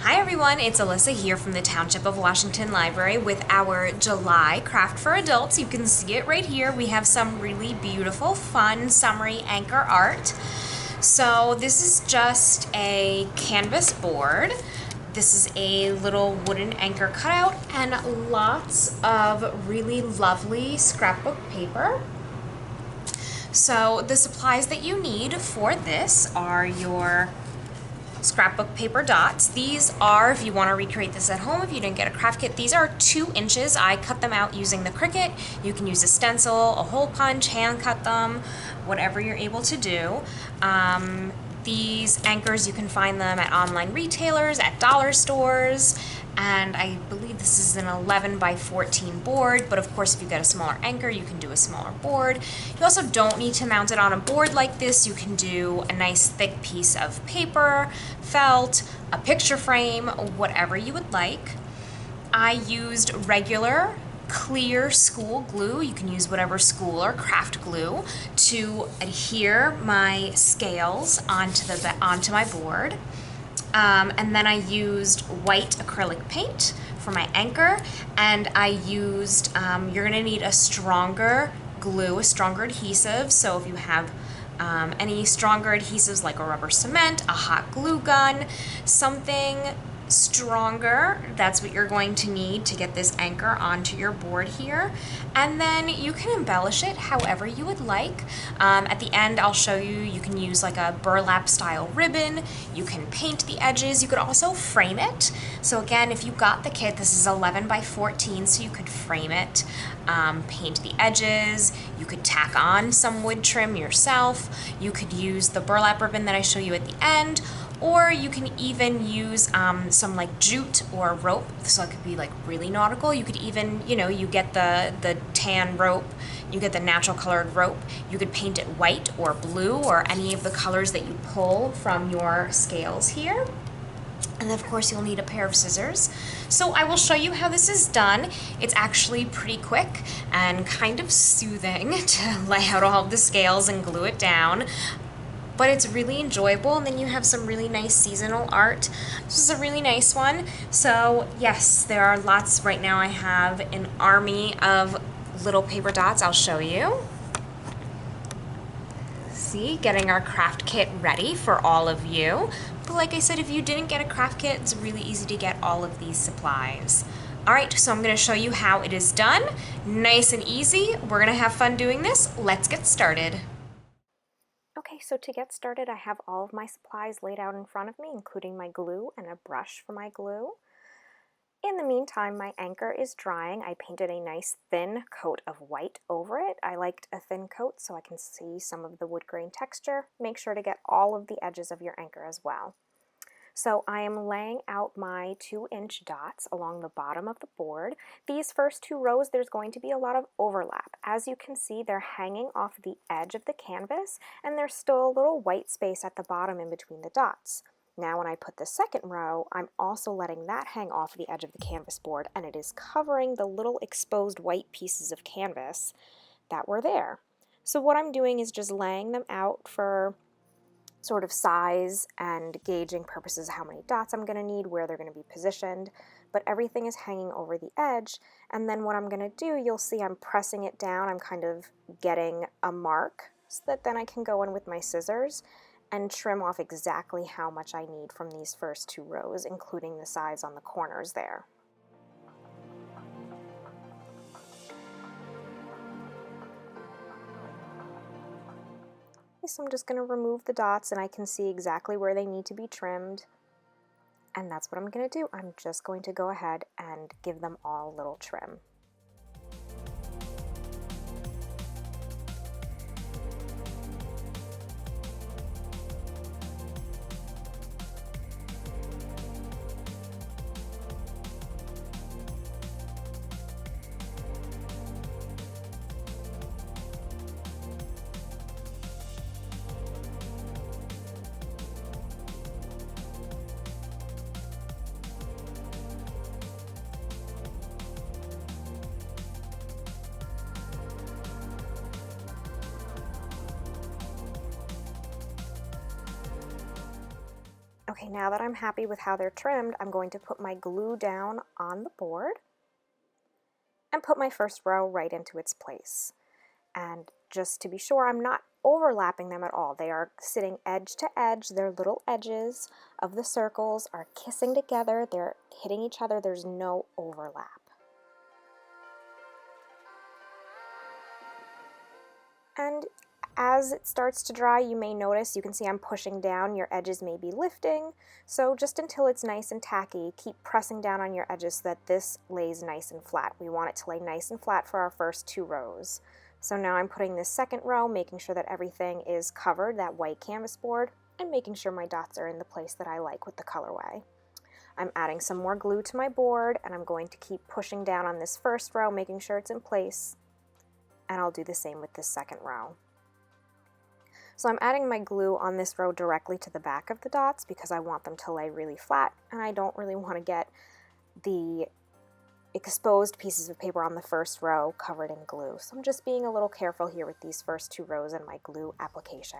Hi everyone, it's Alyssa here from the Township of Washington Library with our July Craft for Adults. You can see it right here. We have some really beautiful, fun, summery anchor art. So this is just a canvas board. This is a little wooden anchor cutout and lots of really lovely scrapbook paper. So the supplies that you need for this are your scrapbook paper dots. These are, if you want to recreate this at home, if you didn't get a craft kit, these are 2 inches. I cut them out using the Cricut. You can use a stencil, a hole punch, hand cut them, whatever you're able to do. These anchors, you can find them at online retailers, at dollar stores, and I believe this is an 11 by 14 board, but of course if you get a smaller anchor, you can do a smaller board. You also don't need to mount it on a board like this. You can do a nice thick piece of paper, felt, a picture frame, whatever you would like. I used regular clear school glue. You can use whatever school or craft glue to adhere my scales onto my board. And then I used white acrylic paint for my anchor, and I used, you're gonna need a stronger glue, a stronger adhesive. So if you have any stronger adhesives like a rubber cement, a hot glue gun, something stronger, that's what you're going to need to get this anchor onto your board here. And then you can embellish it however you would like. At the end I'll show you, you can use like a burlap style ribbon, you can paint the edges, you could also frame it. So again, if you got the kit, this is 11 by 14, so you could frame it, paint the edges, you could tack on some wood trim yourself, you could use the burlap ribbon that I show you at the end, or you can even use some like jute or rope, so it could be like really nautical. You could even, you get the tan rope, you get the natural colored rope, you could paint it white or blue or any of the colors that you pull from your scales here. And then of course you'll need a pair of scissors. So I will show you how this is done. It's actually pretty quick and kind of soothing to lay out all of the scales and glue it down. But it's really enjoyable, and then you have some really nice seasonal art. This is a really nice one. So yes, there are lots. Right now I have an army of little paper dots. I'll show you. See, getting our craft kit ready for all of you. But like I said, if you didn't get a craft kit, it's really easy to get all of these supplies. All right, so I'm gonna show you how it is done. Nice and easy. We're gonna have fun doing this. Let's get started. Okay, so to get started, I have all of my supplies laid out in front of me, including my glue and a brush for my glue. In the meantime, my anchor is drying. I painted a nice thin coat of white over it. I liked a thin coat so I can see some of the wood grain texture. Make sure to get all of the edges of your anchor as well. So I am laying out my 2-inch dots along the bottom of the board. These first 2 rows, there's going to be a lot of overlap. As you can see, they're hanging off the edge of the canvas, and there's still a little white space at the bottom in between the dots. Now when I put the second row, I'm also letting that hang off the edge of the canvas board, and it is covering the little exposed white pieces of canvas that were there. So what I'm doing is just laying them out for sort of size and gauging purposes, how many dots I'm going to need, where they're going to be positioned, but everything is hanging over the edge. And then what I'm going to do, you'll see I'm pressing it down, I'm kind of getting a mark so that then I can go in with my scissors and trim off exactly how much I need from these first 2 rows, including the size on the corners there. So I'm just going to remove the dots and I can see exactly where they need to be trimmed. And that's what I'm going to do. I'm just going to go ahead and give them all a little trim. Okay, now that I'm happy with how they're trimmed, I'm going to put my glue down on the board and put my first row right into its place. And just to be sure, I'm not overlapping them at all. They are sitting edge to edge. Their little edges of the circles are kissing together. They're hitting each other. There's no overlap. And as it starts to dry, you may notice, you can see I'm pushing down, your edges may be lifting. So just until it's nice and tacky, keep pressing down on your edges so that this lays nice and flat. We want it to lay nice and flat for our first 2 rows. So now I'm putting this second row, making sure that everything is covered, that white canvas board, and making sure my dots are in the place that I like with the colorway. I'm adding some more glue to my board, and I'm going to keep pushing down on this first row, making sure it's in place. And I'll do the same with this second row. So I'm adding my glue on this row directly to the back of the dots because I want them to lay really flat, and I don't really want to get the exposed pieces of paper on the first row covered in glue. So I'm just being a little careful here with these first 2 rows and my glue application.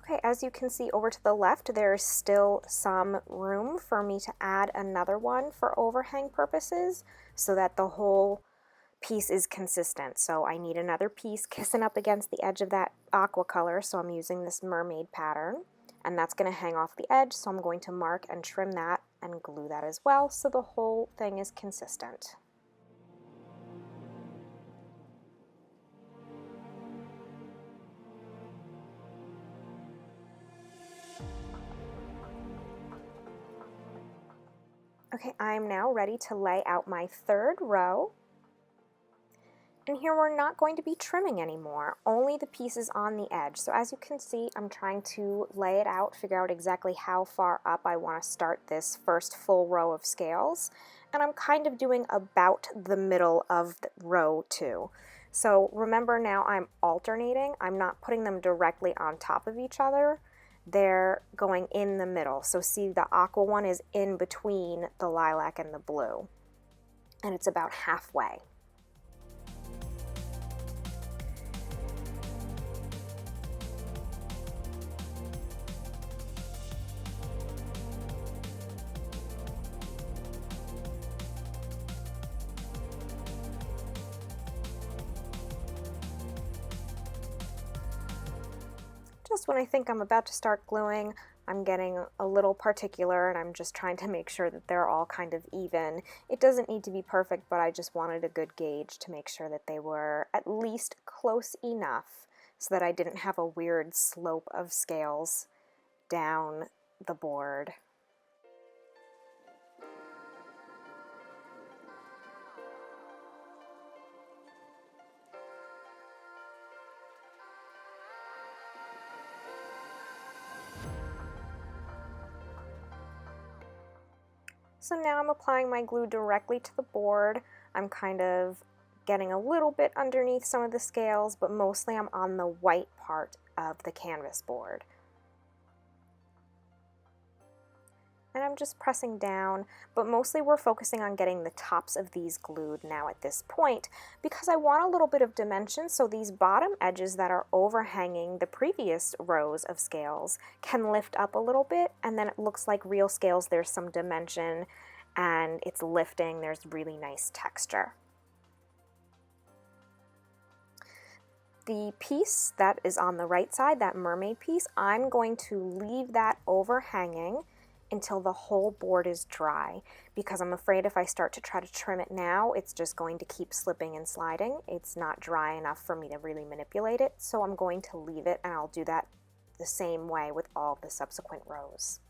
Okay, as you can see over to the left, there's still some room for me to add another one for overhang purposes so that the whole piece is consistent. So I need another piece kissing up against the edge of that aqua color, so I'm using this mermaid pattern, and that's going to hang off the edge, so I'm going to mark and trim that and glue that as well so the whole thing is consistent. Okay, I'm now ready to lay out my third row. And here we're not going to be trimming anymore, only the pieces on the edge. So as you can see, I'm trying to lay it out, figure out exactly how far up I want to start this first full row of scales. And I'm kind of doing about the middle of the row 2. So remember now I'm alternating. I'm not putting them directly on top of each other. They're going in the middle. So see, the aqua one is in between the lilac and the blue. And it's about halfway. Just when I think I'm about to start gluing, I'm getting a little particular and I'm just trying to make sure that they're all kind of even. It doesn't need to be perfect, but I just wanted a good gauge to make sure that they were at least close enough so that I didn't have a weird slope of scales down the board. So now I'm applying my glue directly to the board. I'm kind of getting a little bit underneath some of the scales, but mostly I'm on the white part of the canvas board. And I'm just pressing down, but mostly we're focusing on getting the tops of these glued now at this point because I want a little bit of dimension, so these bottom edges that are overhanging the previous rows of scales can lift up a little bit, and then it looks like real scales. There's some dimension and it's lifting. There's really nice texture. The piece that is on the right side, that mermaid piece, I'm going to leave that overhanging until the whole board is dry, because I'm afraid if I start to try to trim it now, it's just going to keep slipping and sliding. It's not dry enough for me to really manipulate it, so I'm going to leave it, and I'll do that the same way with all the subsequent rows.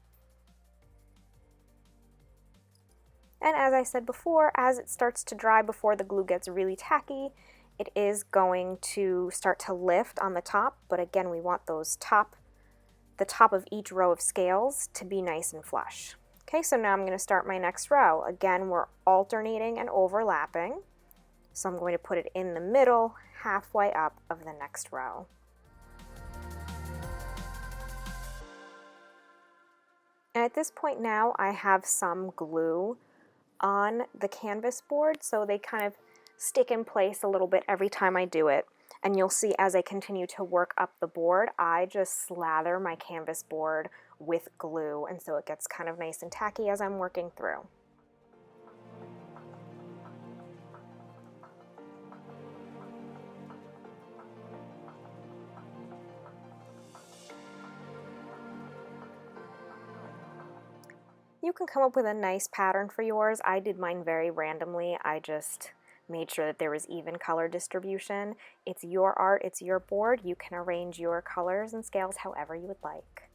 And as I said before, as it starts to dry before the glue gets really tacky, it is going to start to lift on the top, but again, we want those the top of each row of scales to be nice and flush. Okay, so now I'm going to start my next row. Again, we're alternating and overlapping. So I'm going to put it in the middle, halfway up of the next row. And at this point now, I have some glue on the canvas board, so they kind of stick in place a little bit every time I do it. And you'll see as I continue to work up the board, I just slather my canvas board with glue, and so it gets kind of nice and tacky as I'm working through. You can come up with a nice pattern for yours. I did mine very randomly. I just made sure that there was even color distribution. It's your art, it's your board. You can arrange your colors and scales however you would like.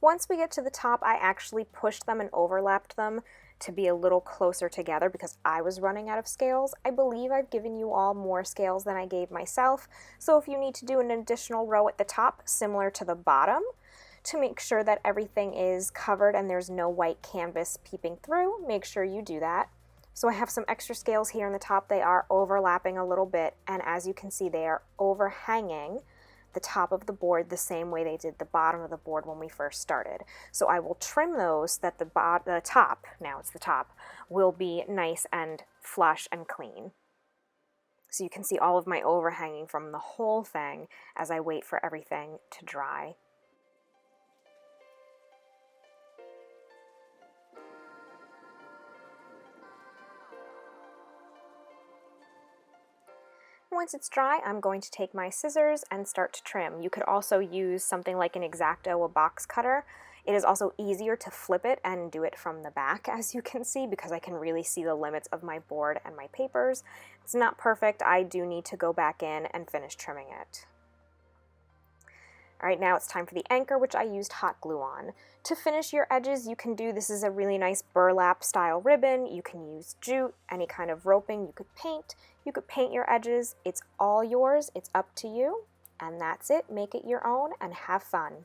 Once we get to the top, I actually pushed them and overlapped them to be a little closer together because I was running out of scales. I believe I've given you all more scales than I gave myself, so if you need to do an additional row at the top, similar to the bottom, to make sure that everything is covered and there's no white canvas peeping through, make sure you do that. So I have some extra scales here on the top. They are overlapping a little bit, and as you can see, they are overhanging the top of the board the same way they did the bottom of the board when we first started. So I will trim those so that the top, now it's the top, will be nice and flush and clean. So you can see all of my overhanging from the whole thing as I wait for everything to dry. Once it's dry, I'm going to take my scissors and start to trim. You could also use something like an X-Acto, a box cutter. It is also easier to flip it and do it from the back, as you can see, because I can really see the limits of my board and my papers. It's not perfect. I do need to go back in and finish trimming it. All right, now it's time for the anchor, which I used hot glue on. To finish your edges, you can do, this is a really nice burlap style ribbon. You can use jute, any kind of roping. You could paint your edges. It's all yours. It's up to you. And that's it. Make it your own and have fun.